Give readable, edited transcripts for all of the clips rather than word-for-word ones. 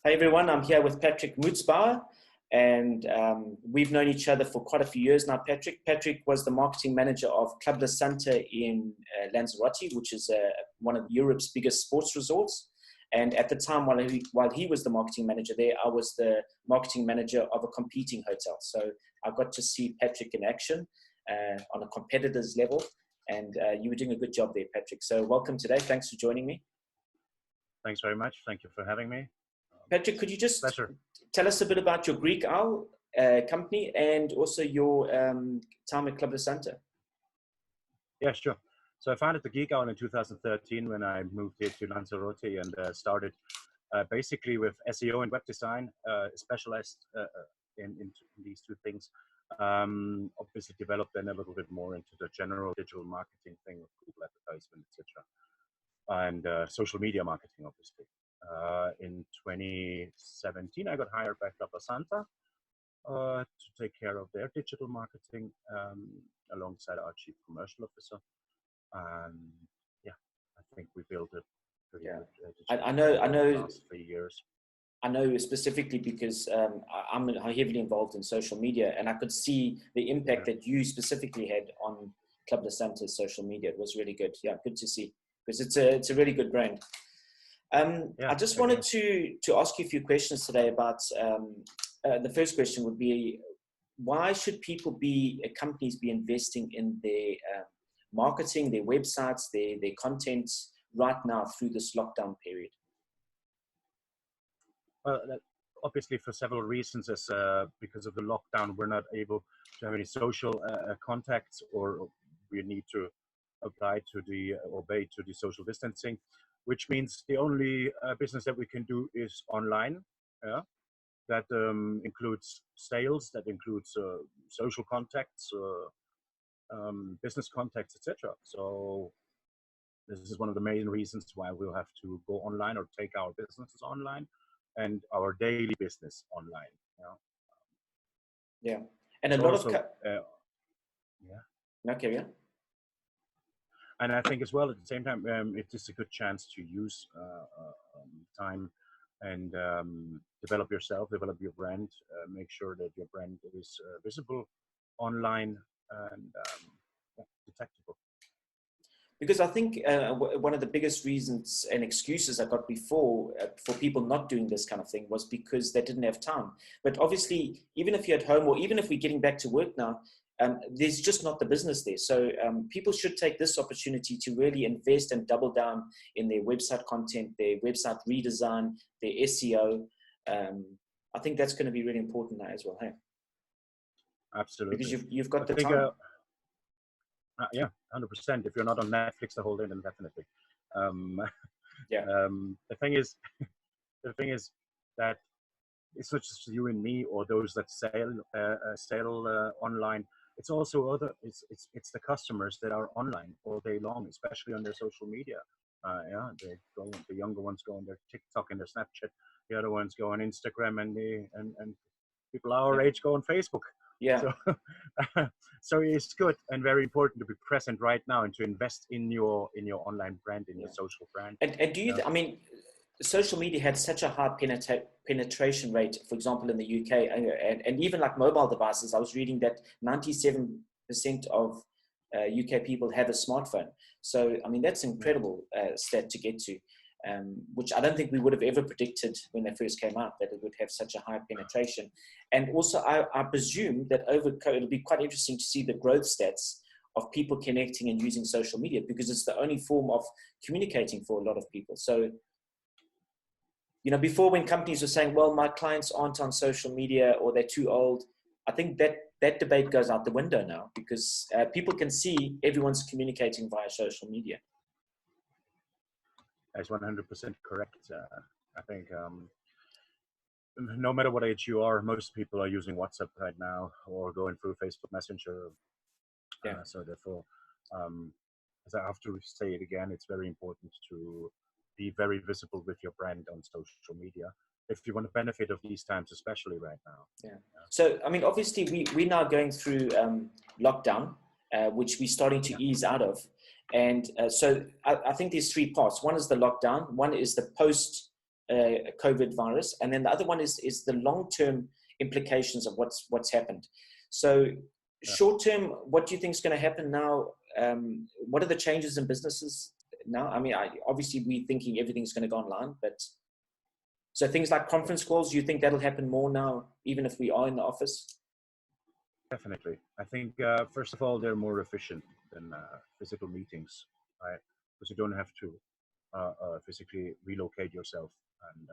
Hey everyone, I'm here with Patrick Mutzbauer, and we've known each other for quite a few years now. Patrick was the marketing manager of Club La Santa in Lanzarote, which is one of Europe's biggest sports resorts. And at the time, while he was the marketing manager there, I was the marketing manager of a competing hotel. So I got to see Patrick in action on a competitor's level, and you were doing a good job there, Patrick. So welcome today. Thanks for joining me. Thanks very much. Thank you for having me. Patrick, could you just Pleasure. tell us a bit about your Greek Owl company and also your time at Club La Santa? Yeah, sure. So I founded the Geek Owl in 2013 when I moved here to Lanzarote and started basically with SEO and web design, specialized in these two things. Obviously developed then a little bit more into the general digital marketing thing with Google advertisement, etc. And social media marketing, obviously. In 2017, I got hired by Club La Santa to take care of their digital marketing alongside our chief commercial officer. Yeah, I think we built a pretty good I know. Last 3 years. I know specifically because I'm heavily involved in social media, and I could see the impact that you specifically had on Club La Santa's social media. It was really good. Yeah, good to see, because it's a really good brand. I just wanted to ask you a few questions today about, the first question would be, why should companies be investing in their marketing, their websites, their content right now through this lockdown period? Well, obviously for several reasons, as because of the lockdown, we're not able to have any social contacts, or we need to obey to the social distancing, which means the only business that we can do is online. Yeah, that includes sales, that includes social contacts, business contacts, etc. So this is one of the main reasons why we'll have to go online or take our businesses online and our daily business online. Yeah, and a lot of Okay, yeah. And I think as well, at the same time, it is a good chance to use time and develop yourself, develop your brand, make sure that your brand is visible online and detectable. Because I think one of the biggest reasons and excuses I got before for people not doing this kind of thing was because they didn't have time. But obviously, even if you're at home, or even if we're getting back to work now, there's just not the business there. So people should take this opportunity to really invest and double down in their website content, their website redesign, their SEO. I think that's going to be really important now as well. Hey? Absolutely. Because you've got the time. Yeah, 100%. If you're not on Netflix the whole day, then definitely. The thing is that it's not just you and me or those that sell online. It's also it's the customers that are online all day long, especially on their social media. The younger ones go on their TikTok and their Snapchat. The other ones go on Instagram, and people our age go on Facebook. Yeah. So it's good and very important to be present right now and to invest in your online brand, in your social brand. And do you? I mean, social media had such a high penetration rate, for example, in the UK, and even like mobile devices. I was reading that 97% of UK people have a smartphone. So, I mean, that's incredible stat to get to, which I don't think we would have ever predicted when they first came out, that it would have such a high penetration. And also, I presume that it'll be quite interesting to see the growth stats of people connecting and using social media, because it's the only form of communicating for a lot of people. So, before, when companies were saying, well, my clients aren't on social media or they're too old, I think that debate goes out the window now, because people can see everyone's communicating via social media. That's 100% correct. I think no matter what age you are, most people are using WhatsApp right now or going through Facebook Messenger. So therefore, as I have to say it again, it's very important to be very visible with your brand on social media if you want to benefit of these times, especially right now. So, I mean, obviously we're now going through lockdown, which we're starting to ease out of. And so I think there's three parts. One is the lockdown. One is the post COVID virus, and then the other one is the long-term implications of what's happened. So short-term, what do you think is going to happen now? What are the changes in businesses now? I mean, obviously we're thinking everything's going to go online, but so things like conference calls, do you think that'll happen more now, even if we are in the office? Definitely. I think, first of all, they're more efficient than physical meetings, right? Because you don't have to physically relocate yourself. And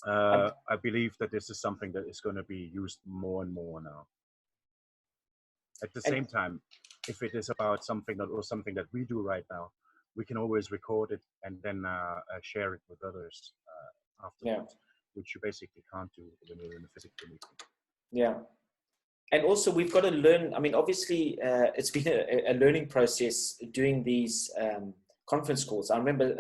I believe that this is something that is going to be used more and more now. At the same time, if it is about something that we do right now, we can always record it and then share it with others afterwards, which you basically can't do when you're in a physical meeting. Yeah. And also we've got to learn, I mean, obviously it's been a learning process doing these conference calls. I remember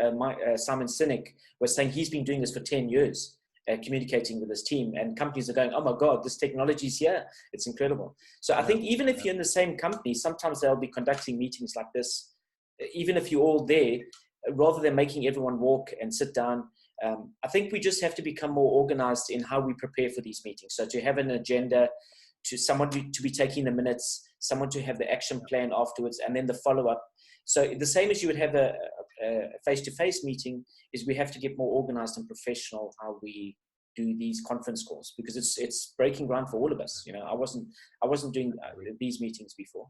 Simon Sinek was saying he's been doing this for 10 years, communicating with his team, and companies are going, oh my God, this technology's here. It's incredible. So I think even if you're in the same company, sometimes they'll be conducting meetings like this, even if you're all there, rather than making everyone walk and sit down. I think we just have to become more organized in how we prepare for these meetings. So to have an agenda, to someone to be taking the minutes, someone to have the action plan afterwards, and then the follow-up. So the same as you would have a face-to-face meeting, is we have to get more organized and professional how we do these conference calls, because it's breaking ground for all of us. You know, I wasn't doing these meetings before.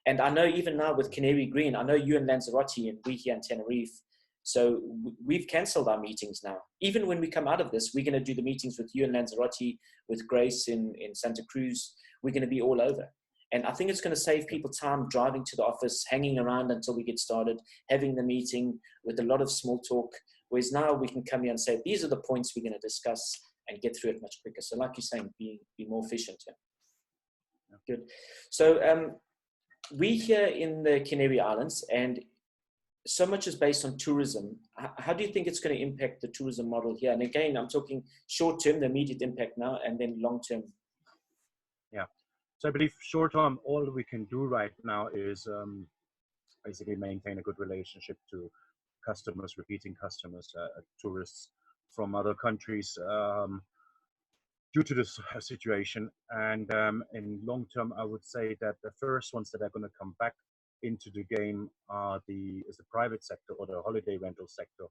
And I know even now with Canary Green, I know you in Lanzarote and we here in Tenerife, so we've cancelled our meetings now. Even when we come out of this, we're going to do the meetings with you in Lanzarote, with Grace in Santa Cruz. We're going to be all over. And I think it's going to save people time driving to the office, hanging around until we get started, having the meeting with a lot of small talk. Whereas now we can come here and say, these are the points we're going to discuss and get through it much quicker. So like you're saying, be more efficient. Yeah. Good. So we here in the Canary Islands, and so much is based on tourism. How do you think it's going to impact the tourism model here? And again, I'm talking short term, the immediate impact now, and then long term. Yeah. So I believe short term, all we can do right now is basically maintain a good relationship to customers, repeating customers, tourists from other countries due to this situation. And in long term, I would say that the first ones that are going to come back into the game is the private sector or the holiday rental sector,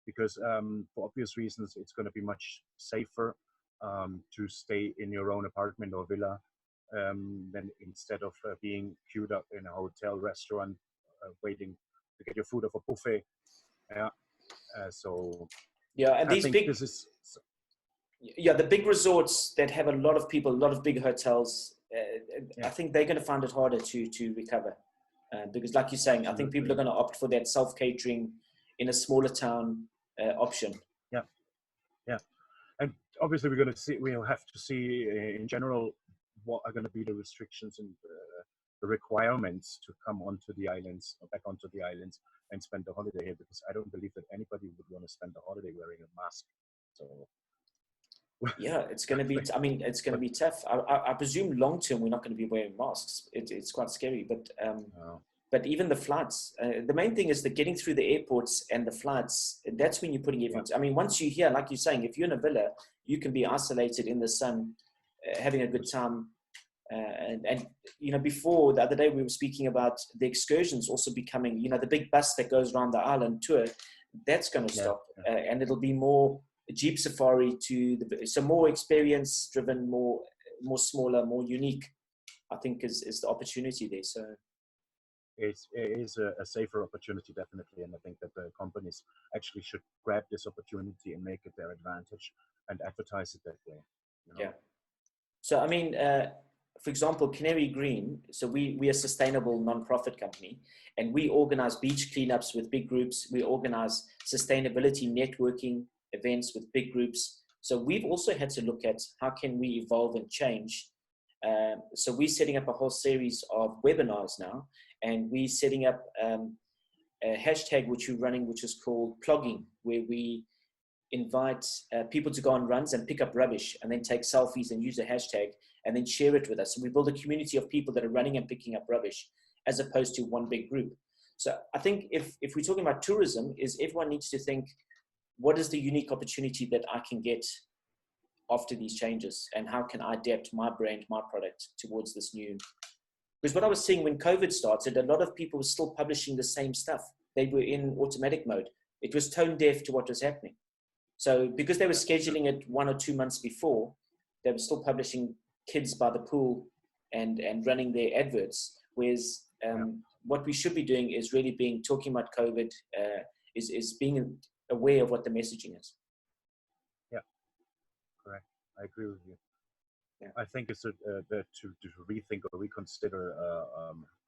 because for obvious reasons it's going to be much safer to stay in your own apartment or villa than instead of being queued up in a hotel restaurant waiting to get your food off a buffet. So yeah, and I think this is the big resorts that have a lot of people, a lot of big hotels, I think they're going to find it harder to recover. Because like you're saying, I think people are going to opt for that self-catering in a smaller town option. Yeah. And obviously we'll have to see in general what are going to be the restrictions and the requirements to come onto the islands or back onto the islands and spend the holiday here, because I don't believe that anybody would want to spend the holiday wearing a mask. So yeah, it's going to be, I mean, it's going to be tough. I presume long term, we're not going to be wearing masks. It's quite scary, but even the flights, the main thing is that getting through the airports and the flights, that's when you're putting everything. I mean, once you're here, like you're saying, if you're in a villa, you can be isolated in the sun, having a good time. And you know, before the other day we were speaking about the excursions also becoming, you know, the big bus that goes around the island tour, that's going to stop. And it'll be more Jeep safari so more experience driven, more smaller, more unique, I think is the opportunity there. So it is a safer opportunity, definitely. And I think that the companies actually should grab this opportunity and make it their advantage and advertise it that way. You know? Yeah. So, I mean, for example, Canary Green, so we're a sustainable non-profit company, and we organize beach cleanups with big groups. We organize sustainability networking events with big groups. So we've also had to look at how can we evolve and change. So we're setting up a whole series of webinars now, and we're setting up a hashtag which we're running, which is called Plogging, where we invite people to go on runs and pick up rubbish and then take selfies and use a hashtag and then share it with us. So we build a community of people that are running and picking up rubbish as opposed to one big group. So I think if we're talking about tourism, is everyone needs to think, what is the unique opportunity that I can get after these changes, and how can I adapt my brand, my product towards this new? Because what I was seeing when COVID started, a lot of people were still publishing the same stuff. They were in automatic mode. It was tone deaf to what was happening. So because they were scheduling it 1 or 2 months before, they were still publishing kids by the pool and running their adverts. Whereas what we should be doing is really talking about COVID, is being aware of what the messaging is. Yeah, correct. I agree with you. Yeah. I think it's to rethink or reconsider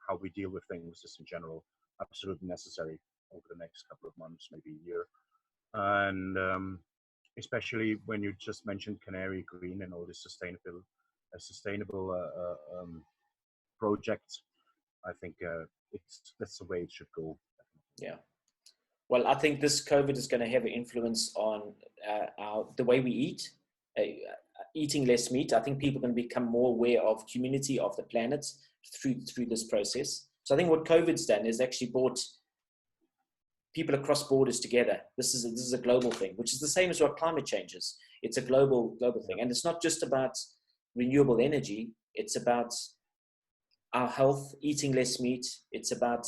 how we deal with things just in general, absolutely necessary over the next couple of months, maybe a year. And especially when you just mentioned Canary Green and all this sustainable projects, I think that's the way it should go. Yeah. Well, I think this COVID is going to have an influence on the way we eat. Eating less meat. I think people are going to become more aware of community, of the planet through this process. So I think what COVID's done is actually brought people across borders together. This is a global thing, which is the same as what climate change is. It's a global thing. And it's not just about renewable energy. It's about our health, eating less meat. It's about,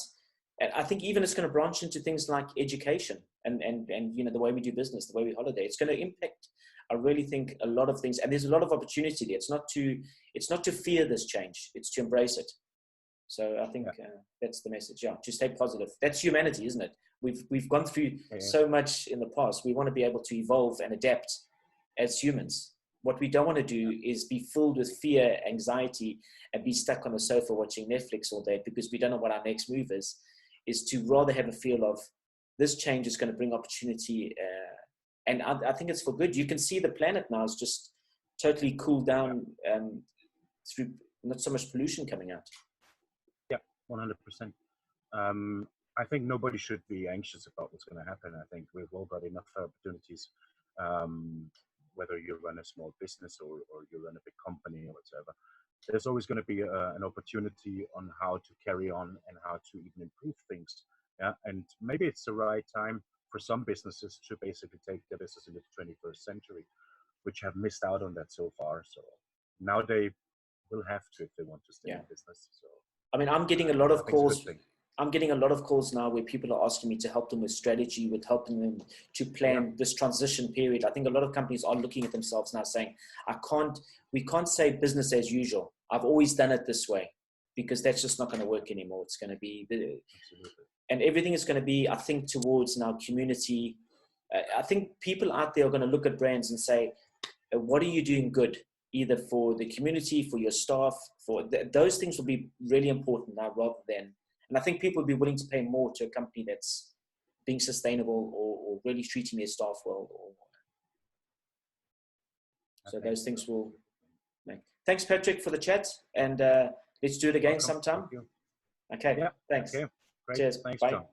I think even it's going to branch into things like education and the way we do business, the way we holiday. It's going to impact, I really think, a lot of things. And there's a lot of opportunity there. It's not to fear this change. It's to embrace it. So I think that's the message. Yeah, to stay positive. That's humanity, isn't it? We've gone through so much in the past. We want to be able to evolve and adapt as humans. What we don't want to do is be filled with fear, anxiety, and be stuck on the sofa watching Netflix all day because we don't know what our next move is. Is to rather have a feel of this change is going to bring opportunity. And I think it's for good. You can see the planet now is just totally cooled down through not so much pollution coming out. 100%. I think nobody should be anxious about what's going to happen. I think we've all got enough opportunities, whether you run a small business or you run a big company or whatever. There's always going to be an opportunity on how to carry on and how to even improve things. Yeah, and maybe it's the right time for some businesses to basically take their business into the 21st century, which have missed out on that so far. So now they will have to if they want to stay in business. So. I mean, I'm getting a lot of calls. I'm getting a lot of calls now where people are asking me to help them with strategy, with helping them to plan this transition period. I think a lot of companies are looking at themselves now saying, we can't say business as usual. I've always done it this way, because that's just not going to work anymore. It's going to be, and everything is going to be, I think, towards now community. I think people out there are going to look at brands and say, what are you doing good? Either for the community, for your staff, those things will be really important now rather than, and I think people will be willing to pay more to a company that's being sustainable or really treating their staff well. So those things will make. Thanks, Patrick, for the chat, and let's do it again sometime. Thank you. Okay, yeah, thanks. Okay. Great. Cheers. Thanks, Bye. John.